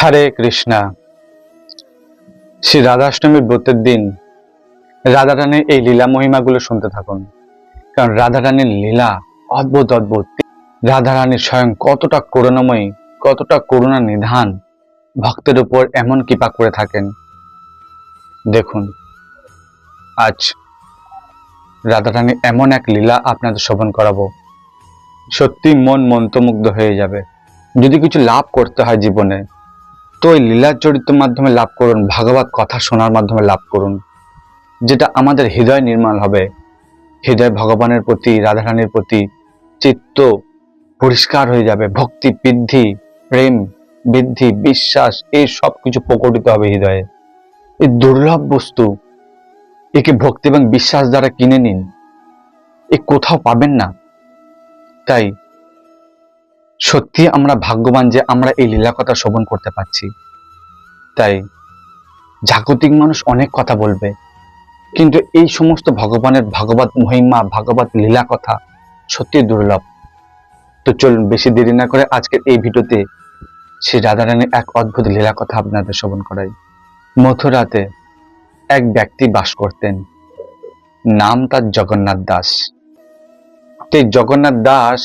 হরে কৃষ্ণা। শ্রী রাধাষ্টমীর ব্রতের দিন রাধারানীর এই লীলা মহিমাগুলো শুনতে থাকুন, কারণ রাধারানীর লীলা অদ্ভুত অদ্ভুত। রাধারানীর স্বয়ং কতটা করুণাময়ী, কতটা করুণা নিধান ভক্তের উপর এমন কৃপা করে থাকেন। দেখুন, আজ রাধারানীর এমন এক লীলা আপনাদের শ্রবণ করাবো, সত্যি মন মন্ত্রমুগ্ধ হয়ে যাবে। যদি কিছু লাভ করতে হয় জীবনে, তো ওই লীলার চরিত্রের মাধ্যমে লাভ করুন, ভাগবত কথা শোনার মাধ্যমে লাভ করুন, যেটা আমাদের হৃদয় নির্মল হবে। হৃদয় ভগবানের প্রতি, রাধারানীর প্রতি চিত্ত পরিষ্কার হয়ে যাবে। ভক্তি বৃদ্ধি, প্রেম বৃদ্ধি, বিশ্বাস, এই সব কিছু প্রকটিত হবে হৃদয়ে। এই দুর্লভ বস্তু, একে ভক্তি এবং বিশ্বাস দ্বারা কিনে নিন, এ কোথাও পাবেন না। তাই সত্যি আমরা ভাগ্যবান যে আমরা এই লীলা কথা শ্রবণ করতে পারছি। তাই জাগতিক মানুষ অনেক কথা বলবে, কিন্তু এই সমস্ত ভগবানের ভাগবত মহিমা, ভাগবত লীলা কথা সত্যি দুর্লভ। তো চলুন বেশি দেরি না করে আজকের এই ভিডিওতে শ্রী রাধারানীর এক অদ্ভুত লীলা কথা আপনাদের শ্রবণ করাই। মথুরাতে এক ব্যক্তি বাস করতেন, নাম তার জগন্নাথ দাস। এই জগন্নাথ দাস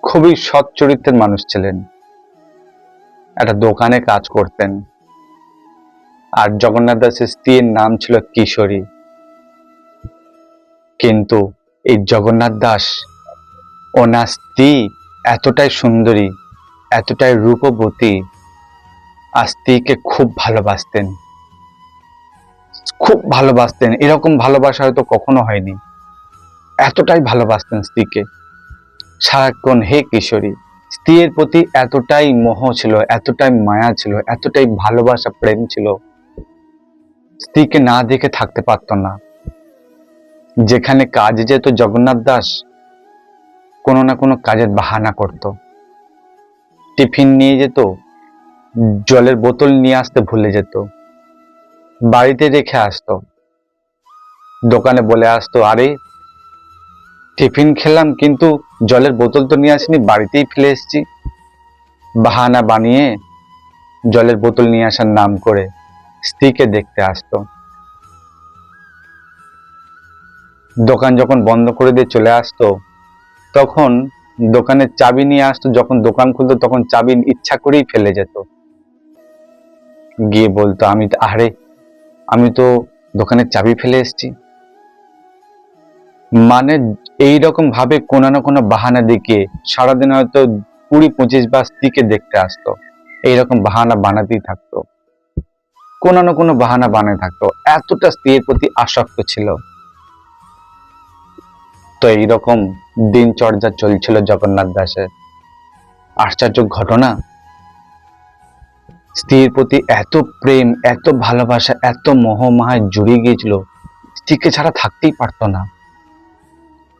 খুবই সৎ চরিত্রের মানুষ ছিলেন। একটা দোকানে কাজ করতেন, আর জগন্নাথ দাসের স্ত্রীর নাম ছিল কিশোরী। কিন্তু এই জগন্নাথ দাস, ওনার স্ত্রী এতটাই সুন্দরী, এতটাই রূপবতী, আর স্ত্রীকে খুব ভালোবাসতেন, খুব ভালোবাসতেন। এরকম ভালোবাসা হয়তো কখনো হয়নি, এতটাই ভালোবাসতেন স্ত্রীকে। সারাক্ষণ হে কিশোরী, স্ত্রীর প্রতি এতটাই মোহ ছিল, এতটাই মায়া ছিল, এতটাই ভালোবাসা প্রেম ছিল, স্ত্রীকে না দেখে থাকতে পারত না। যেখানে কাজে যেত জগন্নাথ দাস, কোনো না কোনো কাজের বাহানা করত। টিফিন নিয়ে যেত, জলের বোতল নিয়ে আসতে ভুলে যেত, বাড়িতে রেখে আসতো। দোকানে বলে আসতো, আরে টিফিন খেলাম কিন্তু জলের বোতল তো নিয়ে আসিনি, বাড়িতেই ফেলে এসেছি। বাহানা বানিয়ে জলের বোতল নিয়ে আসার নাম করে স্ত্রীকে দেখতে আসতো। দোকান যখন বন্ধ করে দিয়ে চলে আসতো, তখন দোকানের চাবি নিয়ে আসতো। যখন দোকান খুলতো তখন চাবি ইচ্ছা করেই ফেলে যেত। গিয়ে বলতো, আমি তো দোকানের চাবি ফেলে এসেছি। মানে এইরকম ভাবে কোনো না কোনো বাহানা দেখিয়ে সারাদিন হয়তো 20-25 বার স্ত্রীকে দেখতে আসতো। এইরকম বাহানা বানাতেই থাকতো, কোনো না কোনো বাহানা বানাতে থাকতো। এতটা স্ত্রীর প্রতি আসক্ত ছিল। তো এইরকম দিনচর্যা চলছিল জগন্নাথ দাসের। আশ্চর্য ঘটনা, স্ত্রীর প্রতি এত প্রেম, এত ভালোবাসা, এত মোহমায় জড়িয়ে গিয়েছিল, স্ত্রীকে ছাড়া থাকতেই পারতো না।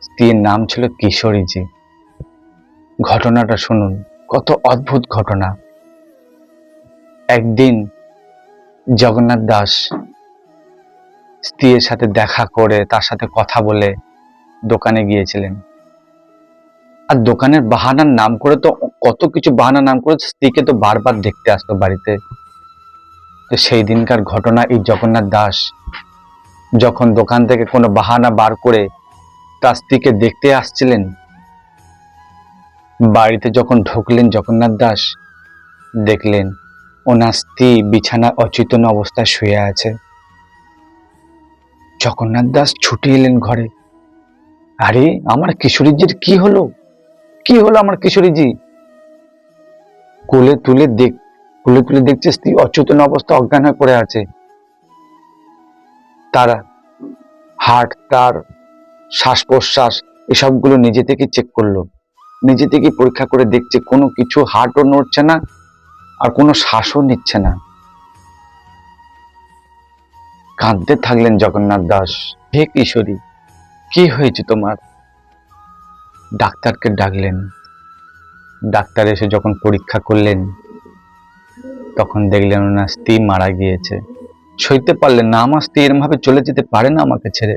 স্ত্রীর নাম ছিল কিশোরীজি। ঘটনাটা শুনুন, কত অদ্ভুত ঘটনা। একদিন জগন্নাথ দাস স্ত্রীর সাথে দেখা করে, তার সাথে কথা বলে দোকানে গিয়েছিলেন। আর দোকানের বাহানার নাম করে তো কত কিছু বাহানার নাম করে স্ত্রীকে তো বারবার দেখতে আসতো বাড়িতে। তো সেই দিনকার ঘটনা, এই জগন্নাথ দাস যখন দোকান থেকে কোনো বাহানা বার করে তার স্ত্রীকে দেখতে আসছিলেন, বাড়িতে যখন ঢুকলেন জগন্নাথ দাস, দেখলেন ওনার স্ত্রী বিছানা অচেতন অবস্থায় শুয়ে আছে। জগন্নাথ দাস ছুটে এলেন ঘরে। আরে আমার কিশোরীজির কি হলো, কি হলো আমার কিশোরীজি? কোলে তুলে দেখছে স্ত্রী অচেতন অবস্থা, অজ্ঞান হয়ে পড়ে আছে। তার হার্ট, তার শ্বাস প্রশ্বাস এসবগুলো নিজে থেকে চেক করলো, নিজে থেকে পরীক্ষা করে দেখছে কোনো কিছু, হার্টও নড়ছে না আর কোনো শ্বাসও নিচ্ছে না। কাঁদতে থাকলেন জগন্নাথ দাস, হে কিশোরী, কি হয়েছে তোমার? ডাক্তারকে ডাকলেন। ডাক্তার এসে যখন পরীক্ষা করলেন, তখন দেখলেন ওনার স্ত্রী মারা গিয়েছে। সইতে পারলেন না, আমার স্ত্রী এরম ভাবে চলে যেতে পারে না, আমাকে ছেড়ে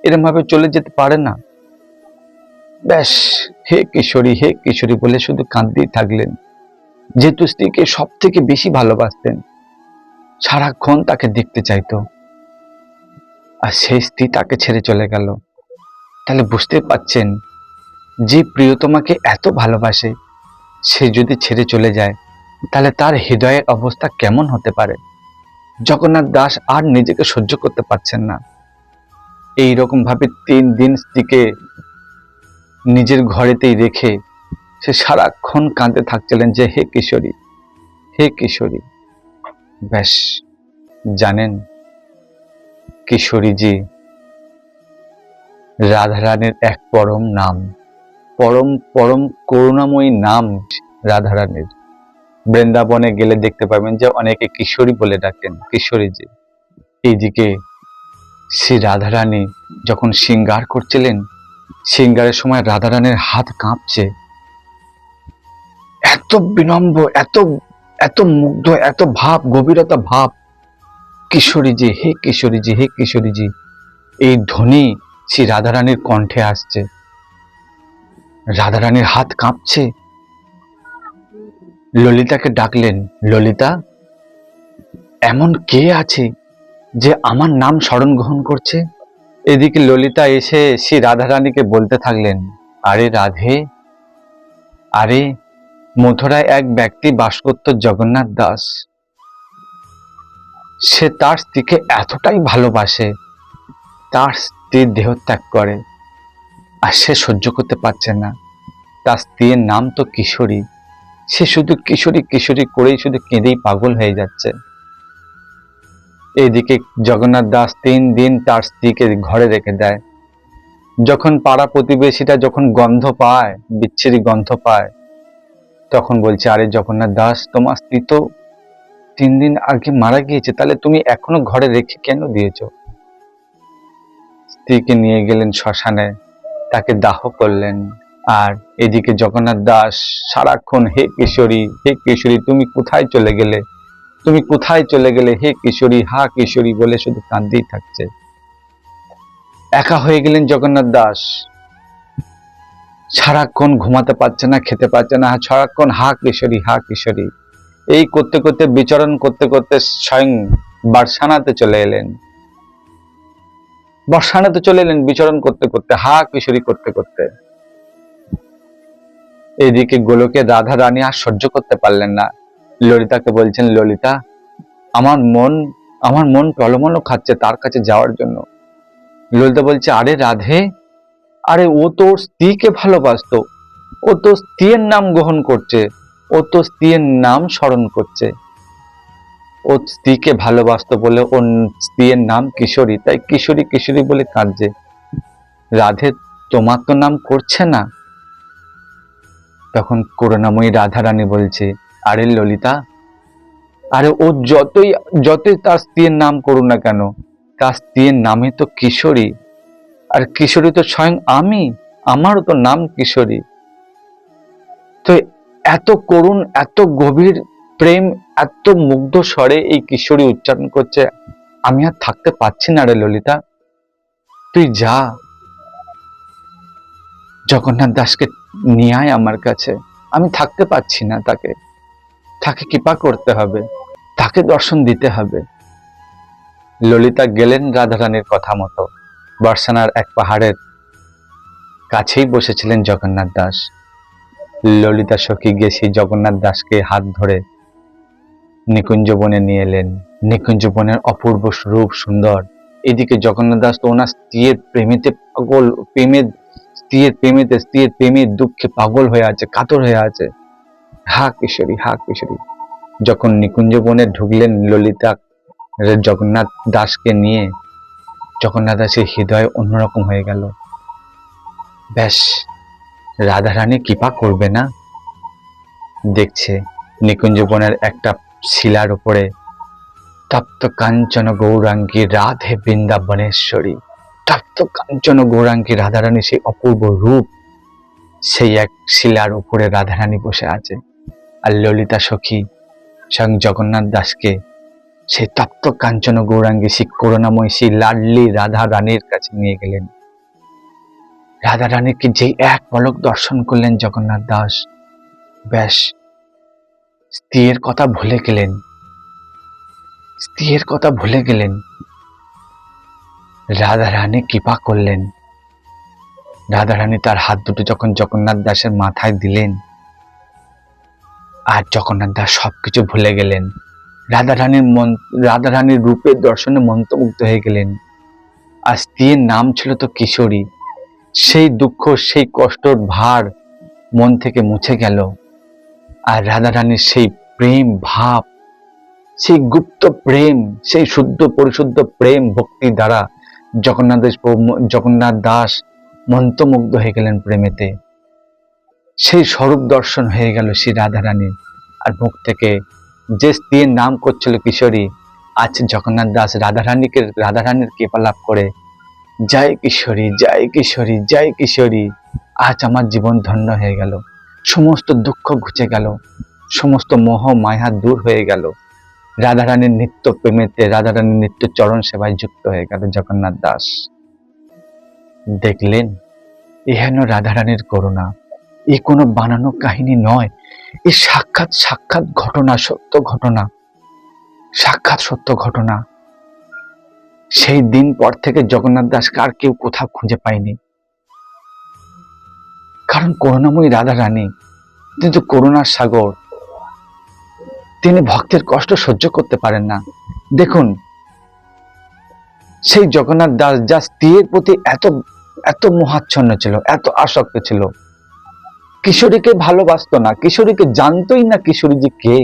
এরম ভাবে চলে যেতে পারে না। ব্যাস, হে কিশোরী, হে কিশোরী বলে শুধু কাঁদতেই থাকলেন। যেহেতু স্ত্রীকে সব থেকে বেশি ভালোবাসতেন, সারাক্ষণ তাকে দেখতে চাইতো, আর সেই স্ত্রী তাকে ছেড়ে চলে গেল। তাহলে বুঝতে পাচ্ছেন, যে প্রিয়তমাকে এত ভালোবাসে সে যদি ছেড়ে চলে যায় তাহলে তার হৃদয়ের অবস্থা কেমন হতে পারে। জগন্নাথ দাস আর নিজেকে সহ্য করতে পারছেন না। এইরকম ভাবে 3 দিন স্ত্রীকে নিজের ঘরেতেই রেখে সে সারাক্ষণ কাঁদতে থাকছিলেন যে হে কিশোরী, হে কিশোরী। ব্যাস, জানেন কিশোরীজি রাধারানীর এক পরম নাম, পরম পরম করুণাময়ী নাম রাধারানীর। বৃন্দাবনে গেলে দেখতে পাবেন যে অনেকে কিশোরী বলে ডাকেন, কিশোরীজি। এইদিকে শ্রী রাধারানী যখন শৃঙ্গার করছিলেন, শৃঙ্গারের সময় রাধারানীর হাত কাঁপছে। এত বিনম্র, এত এত মুগ্ধ, এত ভাব, গভীরতা ভাব, কিশোরীজি, হে কিশোরীজি, হে কিশোরীজি, এই ধ্বনি শ্রী রাধারানীর কণ্ঠে আসছে। রাধারানীর হাত কাঁপছে। ললিতাকে ডাকলেন, ললিতা, এমন কে আছে যে আমার নাম স্মরণ গ্রহণ করছে? এদিকে ললিতা এসে শ্রী রাধারানীকে বলতে থাকলেন, আরে রাধে, আরে মথুরায় এক ব্যক্তি বাস করত, জগন্নাথ দাস। সে তার স্ত্রীকে এতটাই ভালোবাসে, তার স্ত্রীর দেহত্যাগ করে, আর সে সহ্য করতে পারছে না। তার স্ত্রীর নাম তো কিশোরী, সে শুধু কিশোরী কিশোরী করেই শুধু কেঁদেই পাগল হয়ে যাচ্ছে। এইদিকে জগন্নাথ দাস 3 দিন তার স্ত্রীকে ঘরে রেখে দেয়। যখন পাড়া প্রতিবেশীরা যখন গন্ধ পায়, বিচ্ছিরি গন্ধ পায়, তখন বলছে, আরে জগন্নাথ দাস, তোমার স্ত্রী তো 3 দিন আগে মারা গিয়েছে, তাহলে তুমি এখনো ঘরে রেখে কেন দিয়েছ? স্ত্রীকে নিয়ে গেলেন শ্মশানে, তাকে দাহ করলেন। আর এদিকে জগন্নাথ দাস সারাক্ষণ হে কিশোরী, হে কিশোরী, তুমি কোথায় চলে গেলে, তুমি কোথায় চলে গেলে, হে কিশোরী, হা কিশোরী বলে শুধু কাঁদতেই থাকছে। একা হয়ে গেলেন জগন্নাথ দাস, সারাক্ষণ ঘুমাতে পারছে না, খেতে পারছে না, সারাক্ষণ হা কিশোরী, হা কিশোরী। এই করতে করতে, বিচরণ করতে করতে স্বয়ং বার্সানাতে চলে এলেন। বর্ষানাতে চলে এলেন বিচরণ করতে করতে, হা কিশোরী করতে করতে। এদিকে গোলকে রাধা রানী আর সহ্য করতে পারলেন না। ললিতাকে বলছেন, ললিতা, আমার মন টলমল খাচ্ছে তার কাছে যাওয়ার জন্য। ললিতা বলছে, আরে রাধে, আরে ও তোর স্ত্রীকে ভালোবাসতো, ও তো স্ত্রীর নাম গ্রহণ করছে, ও তো স্ত্রীর নাম স্মরণ করছে। ও স্ত্রীকে ভালোবাসতো বলে ওর স্ত্রীর নাম কিশোরী, তাই কিশোরী কিশোরী বলে কাঁদছে। রাধে, তোমার তো নাম করছে না। তখন করুণাময়ী রাধারানী বলছে, আরে ললিতা, আরে ও যতই যতই তার স্ত্রীর নাম করুক না কেন, তার স্ত্রীর নামে তো কিশোরী, আর কিশোরী তো স্বয়ং আমি, আমারও তো নাম কিশোরী। তো এত করুণ, এত গভীর প্রেম, এত মুগ্ধ স্বরে এই কিশোরী উচ্চারণ করছে, আমি আর থাকতে পারছি না রে ললিতা, তুই যা, জগন্নাথ দাসকে নিয়ে আয় আমার কাছে, আমি থাকতে পারছি না, তাকে কৃপা করতে হবে, তাকে দর্শন দিতে হবে। ললিতা গেলেন রাধারানীর কথা মতো। বর্ষানার এক পাহাড়ের কাছেই বসেছিলেন জগন্নাথ দাস। ললিতা সখী গিয়ে সেই জগন্নাথ দাসকে হাত ধরে নিকুঞ্জ বনে নিয়ে এলেন। নিকুঞ্জ বনের অপূর্ব রূপ সুন্দর। এদিকে জগন্নাথ দাস তো ওনার স্ত্রীর প্রেমেতে পাগল, স্ত্রীর প্রেমের দুঃখে পাগল হয়ে আছে, কাতর হয়ে আছে। হা কিশোরী, হা কিশোরী। যখন নিকুঞ্জ বনে ঢুকলেন ললিতা জগন্নাথ দাসকে নিয়ে, জগন্নাথ দাসের হৃদয় অন্যরকম হয়ে গেল। ব্যাস, রাধারানী কৃপা করবে না? দেখছে নিকুঞ্জ বনের একটা শিলার উপরে তপ্ত কাঞ্চন গৌরাঙ্গী রাধে বৃন্দাবনেশ্বরী, তপ্ত কাঞ্চন গৌরাঙ্গী রাধারানী সেই অপূর্ব রূপ, সেই এক শিলার উপরে রাধারানী বসে আছে। আর ললিতা সখী স্বয়ং জগন্নাথ দাসকে সেই তপ্ত কাঞ্চন গৌরাঙ্গী, সেই করুণাময়, সেই লাডলি রাধা রানীর কাছে নিয়ে গেলেন। রাধা রানীকে যেই এক পলক দর্শন করলেন জগন্নাথ দাস, ব্যাস স্ত্রীর কথা ভুলে গেলেন, স্ত্রীর কথা ভুলে গেলেন। রাধা রানী কৃপা করলেন। রাধা রানী তার হাত দুটো যখন জগন্নাথ দাসের মাথায় দিলেন, আর জগন্নাথ দাস সবকিছু ভুলে গেলেন। রাধা রানীর রূপের দর্শনে মন্ত্রমুগ্ধ হয়ে গেলেন। আর স্ত্রীর নাম ছিল তো কিশোরী। সেই দুঃখ, সেই কষ্টর ভার মন থেকে মুছে গেল। আর রাধা রানীর সেই প্রেম ভাব, সেই গুপ্ত প্রেম, সেই শুদ্ধ পরিশুদ্ধ প্রেম ভক্তি দ্বারা জগন্নাথ দাস মন্ত্রমুগ্ধ হয়ে গেলেন প্রেমেতে। সেই স্বরূপ দর্শন হয়ে গেল শ্রী রাধা রানীর। আর মুখ থেকে যে স্ত্রীর নাম করছিল কিশোরী, আজ জগন্নাথ দাস রাধা রানীর কৃপা লাভ করে জয় কিশোরী, জয় কিশোরী, জয় কিশোরী। আজ আমার জীবন ধন্য হয়ে গেল, সমস্ত দুঃখ ঘুচে গেল, সমস্ত মোহ মায়া দূর হয়ে গেল। রাধা রানীর নিত্য প্রেমেতে, রাধা রানীর নিত্য চরণ সেবায় যুক্ত হয়ে গেল জগন্নাথ দাস। দেখলেন, এহেন রাধা রানীর করুণা। এ কোনো বানানো কাহিনী নয়, এ সাক্ষাৎ সাক্ষাৎ ঘটনা, সত্য ঘটনা, সাক্ষাৎ সত্য ঘটনা। সেই দিন পর থেকে জগন্নাথ দাসকে আর কেউ কোথাও খুঁজে পায়নি। কারণ করুণাময়ী রাধা রানী কিন্তু করুণার সাগর। তিনি ভক্তের কষ্ট সহ্য করতে পারেন না। দেখুন, সেই জগন্নাথ দাস যা স্ত্রীর প্রতি এত এত মোহাচ্ছন্ন ছিল, এত আসক্ত ছিল, কিশোরীকে ভালোবাসতো না, কিশোরীকে জানতোই না কিশোরী যে কে।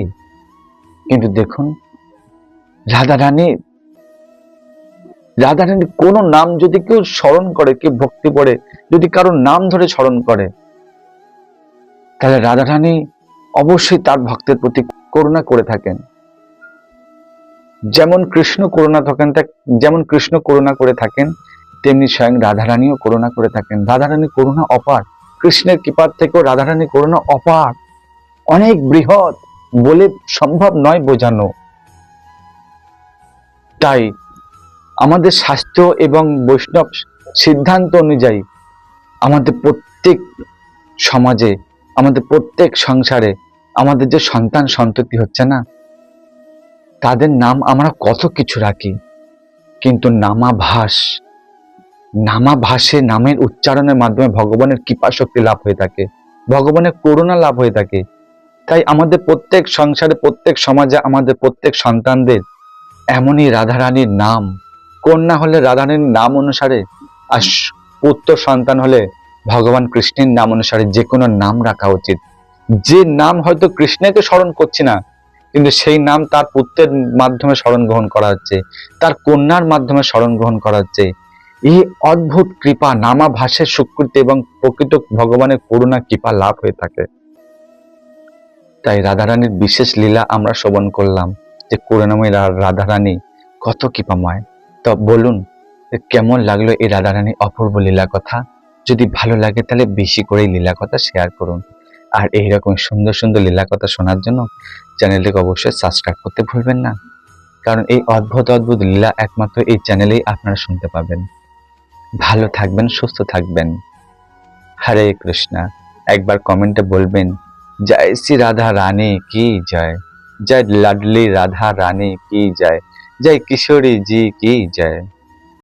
কিন্তু দেখুন, রাধা রানীর কোনো নাম যদি কেউ স্মরণ করে, কেউ ভক্তি পড়ে, যদি কারোর নাম ধরে স্মরণ করে, তাহলে রাধা রানী অবশ্যই তার ভক্তের প্রতি করুণা করে থাকেন। যেমন কৃষ্ণ করুণা করে থাকেন, তেমনি স্বয়ং রাধা রানীও করুণা করে থাকেন। রাধা রানী করুণা অপার। কৃষ্ণের কৃপার থেকেও রাধা রানী করুণা অপার, অনেক বৃহৎ, বলে সম্ভব নয় বোঝানো। তাই আমাদের শাস্ত্র এবং বৈষ্ণব সিদ্ধান্ত অনুযায়ী আমাদের প্রত্যেক সমাজে, আমাদের প্রত্যেক সংসারে আমাদের যে সন্তান সন্ততি হচ্ছে না, তাদের নাম আমরা কত কিছু রাখি, কিন্তু নামাভাসে নামের উচ্চারণের মাধ্যমে ভগবানের কৃপা শক্তি লাভ হয়ে থাকে, ভগবানের করুণা লাভ হয়ে থাকে। তাই আমাদের প্রত্যেক সংসারে, প্রত্যেক সমাজে, আমাদের প্রত্যেক সন্তানদের এমনই রাধা রানীর নাম, কন্যা হলে রাধা রানীর নাম অনুসারে, আর পুত্র সন্তান হলে ভগবান কৃষ্ণের নাম অনুসারে যে কোনো নাম রাখা উচিত। যে নাম হয়তো কৃষ্ণকে স্মরণ করছি না, কিন্তু সেই নাম তার পুত্রের মাধ্যমে স্মরণ গ্রহণ করা হচ্ছে, তার কন্যার মাধ্যমে স্মরণ গ্রহণ করা হচ্ছে। এই অদ্ভুত কৃপা, নামাভাসের স্বীকৃতি এবং প্রকৃত ভগবানের করুণা কৃপা লাভ হয়ে থাকে। তাই রাধারানীর বিশেষ লীলা আমরা শ্রবণ করলাম, যে করুণাময়ী রাধা রানী কত কৃপাময়। তো বলুন, কেমন লাগলো এই রাধা রানীর অপূর্ব লীলা কথা? যদি ভালো লাগে তাহলে বেশি করে লীলা কথা শেয়ার করুন। আর এইরকম সুন্দর সুন্দর লীলা কথা শোনার জন্য চ্যানেলটিকে অবশ্যই সাবস্ক্রাইব করতে ভুলবেন না, কারণ এই অদ্ভুত অদ্ভুত লীলা একমাত্র এই চ্যানেলেই আপনারা শুনতে পাবেন। ভালো থাকবেন, সুস্থ থাকবেন। হরে কৃষ্ণা। একবার কমেন্টে বলবেন, জয় শ্রী রাধা রানী কি জয়, जय लाडली राधा रानी की जय, जय किशोरी जी की जय।